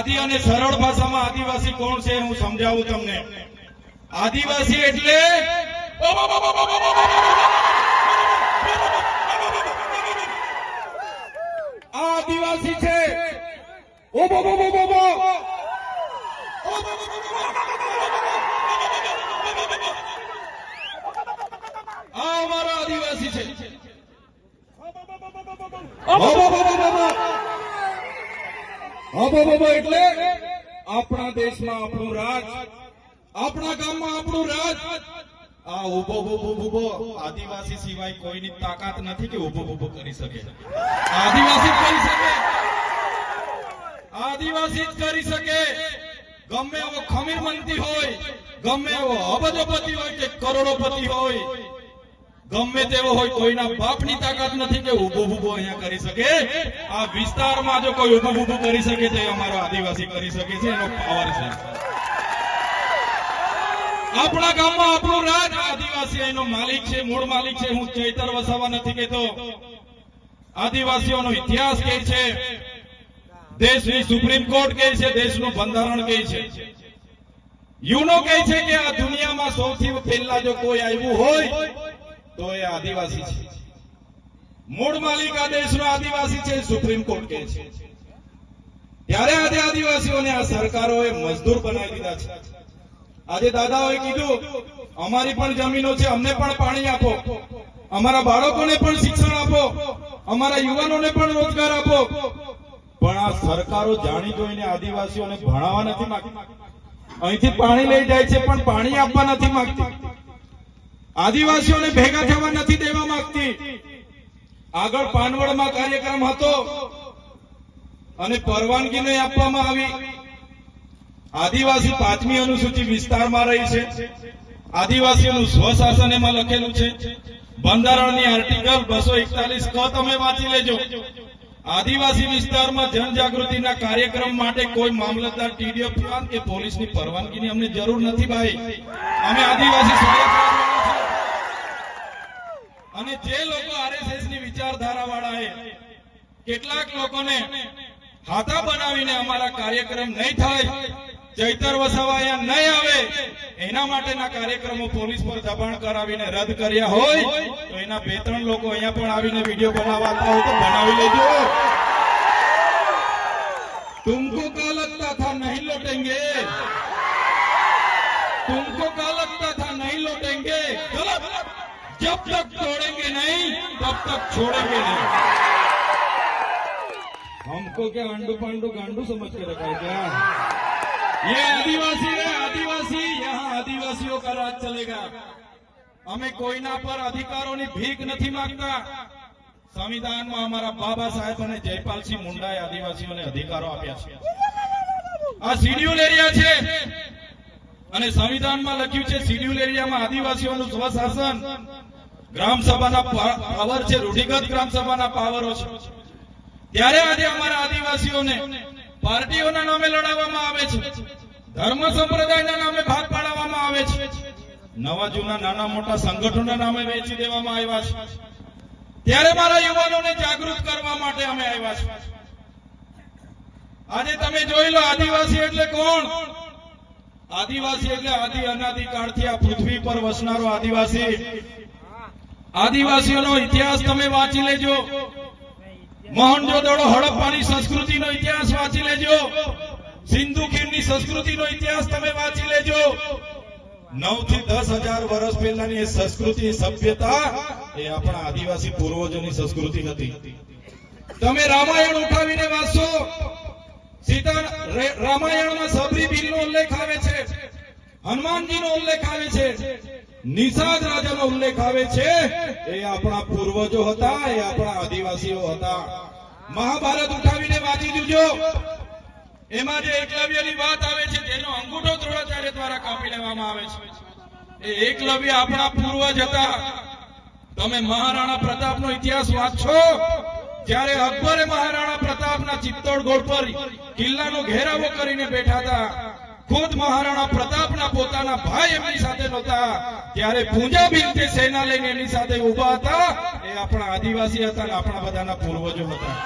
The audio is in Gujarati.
અને સરળ ભાષામાં આદિવાસી કોણ છે હું સમજાવું તમને। આદિવાસી એટલે આદિવાસી છે અમારો આદિવાસી છે। એટલે આપણા દેશમાં આપણું રાજ, આપણા ગામમાં આપણું રાજ। આ ઉભો આદિવાસી સિવાય કોઈની તાકાત નથી કે ઉભો કરી શકે। આદિવાસી કરી શકે, આદિવાસી જ કરી શકે। ગમે એવો ખમીરમંતી હોય, ગમે એવો અબજોપતિ હોય કે કરોડોપતિ હોય, ગમે તેવો હોય, કોઈના બાપની તાકાત નથી કે ઉભો અહીંયા કરી શકે। આ વિસ્તારમાં જો કોઈ ઉભો કરી શકે તો અમારો આદિવાસી કરી શકે છે, એનો પાવર છે। આપણા ગામમાં આપણું રાજ, આદિવાસી એનો માલિક છે, મૂળ માલિક છે। હું ચૈતર વસાવા નથી કહેતો, આદિવાસીઓનો ઇતિહાસ કહે છે, દેશની સુપ્રીમ કોર્ટ કહે છે, દેશનું બંધારણ કહે છે, યુનો કહે છે કે આ દુનિયામાં સૌથી પહેલા જો કોઈ આવ્યું હોય તો એ આદિવાસી છે। મૂળ માલિક આ દેશનો આદિવાસી છે, સુપ્રીમ કોર્ટ કહે છે। ત્યારે આજે આદિવાસીઓને આ સરકારોએ મજદૂર બનાવી દીધા છે। આજે દાદાઓએ કીધું અમારી પણ જમીનો છે, અમને પણ પાણી આપો, અમારા બાળકોને પણ શિક્ષણ આપો, અમારા યુવાનોને પણ રોજગાર આપો। પણ આ સરકારો જાણી જોઈને આદિવાસીઓને ભણાવવા નથી માંગતી। અહીંથી પાણી લઈ જાય છે પણ પાણી આપવા નથી માંગતી। આદિવાસીઓને ભેગા થવા નથી દેવા માંગતી। આગળ પાનવડમાં કાર્યક્રમ હતો અને પરવાનગી નહીં આપવામાં આવી। આદિવાસી 5મી અનુસૂચિ વિસ્તારમાં રહી છે, આદિવાસીઓનું સ્વશાસન એમાં લખેલું છે। બંધારણની આર્ટિકલ 241 ક તમે વાંચી લેજો। આદિવાસી વિસ્તારમાં જનજાગૃતિના કાર્યક્રમ માટે કોઈ મામલતદાર, ટીડીઓ કે પોલીસની પરવાનગીની અમને જરૂર નથી ભાઈ। અમે આદિવાસી સમાજવાળા છીએ અને જે લોકો આરએસએસ ની વિચારધારા વાળા કેટલાક લોકોને હાથા બનાવીને અમારા કાર્યક્રમ નહીં થાય, ચૈતર વસાવા અહીંયા નહીં આવે, એના માટેના કાર્યક્રમો પોલીસ પર દબાણ કરાવીને રદ કર્યા હોય તો એના 2-3 લોકો અહીંયા પણ આવીને વિડીયો બનાવતા હોય તો બનાવી લેજો। तुमको क्या लगता था नहीं लौटेंगे, तुमको क्या लगता था नहीं लौटेंगे, गलत। जब तक तोड़ेंगे नहीं तब तक छोड़ेंगे नहीं। हमको क्या अंडू पांडू गांडू समझ के रखा है क्या? ये आदिवासी है, आदिवासी, यहाँ आदिवासियों का राज चलेगा। हमें कोईना पर अधिकारों की भीख नहीं मांगता। संविधाનમાં અમારા બાબા સાહેબ અને જયપાલસિંહ મુંડાએ આદિવાસીઓને અધિકારો આપ્યા છે। આ શિડ્યુલ એરિયા છે અને સંવિધાનમાં લખ્યું છે શિડ્યુલ એરિયામાં આદિવાસીઓનું સ્વશાસન, ગ્રામસભાના પાવર છે, રૂઢિગત ગ્રામસભાના પાવરો છે। ત્યારે આજે અમારા આદિવાસીઓને પાર્ટીઓના નામે લડાવવામાં આવે છે, ધર્મ સંપ્રદાયના નામે ભાગ પાડવામાં આવે છે, નવા જૂના નાના મોટા સંગઠનોના નામે વેચી દેવામાં આવ્યા છે। ત્યારે મારા યુવાનોને જાગૃત કરવા માટે અમે આવ્યા છીએ। આજે તમે જોઈ લો આદિવાસી એટલે કોણ? આદિવાસી એટલે આદિ અનાદિ કાળથી આ પૃથ્વી પર વસનારો આદિવાસી। આદિવાસીઓનો ઇતિહાસ તમે વાંચી લેજો, મોહનજોદડો હડપ્પાની સંસ્કૃતિનો ઇતિહાસ વાંચી લેજો, સિંધુ ખીણની સંસ્કૃતિનો ઇતિહાસ તમે વાંચી લેજો। 9 થી 10,000 વર્ષ પહેલાની એ સંસ્કૃતિ, સભ્યતા એ આપણા આદિવાસી પૂર્વજોની સંસ્કૃતિ હતી। તમે રામાયણ ઉઠાવીને વાંચો, સીતા રામાયણમાં સબરી બિલનો ઉલ્લેખ આવે છે, હનુમાનજીનો ઉલ્લેખ આવે છે, નિષાદ રાજાનો ઉલ્લેખ આવે છે। એ આપણા પૂર્વજો હતા, એ આપણા આદિવાસીઓ હતા। મહાભારત ઉઠાવીને વાંચી જોજો, એમાં જે એકલવ્યની વાત આવે છે, જેનો અંગૂઠો દ્રોણાચાર્ય દ્વારા કાપી લેવામાં આવે છે, એ એકલવ્ય આપણા પૂર્વજ હતા। તમે મહારાણા પ્રતાપનો ઇતિહાસ વાંચો, જ્યારે અકબરે મહારાણા પ્રતાપના ચિત્તોડગઢ પર કિલ્લાનો ઘેરાવો કરીને બેઠા હતા, ખુદ મહારાણા પ્રતાપના પોતાના ભાઈ એમની સાથે નહોતા, ત્યારે પૂંજા બિનતે સેના લઈને એની સાથે ઉભા હતા। એ આપણા આદિવાસી હતા, આપણા બધાના પૂર્વજો હતા।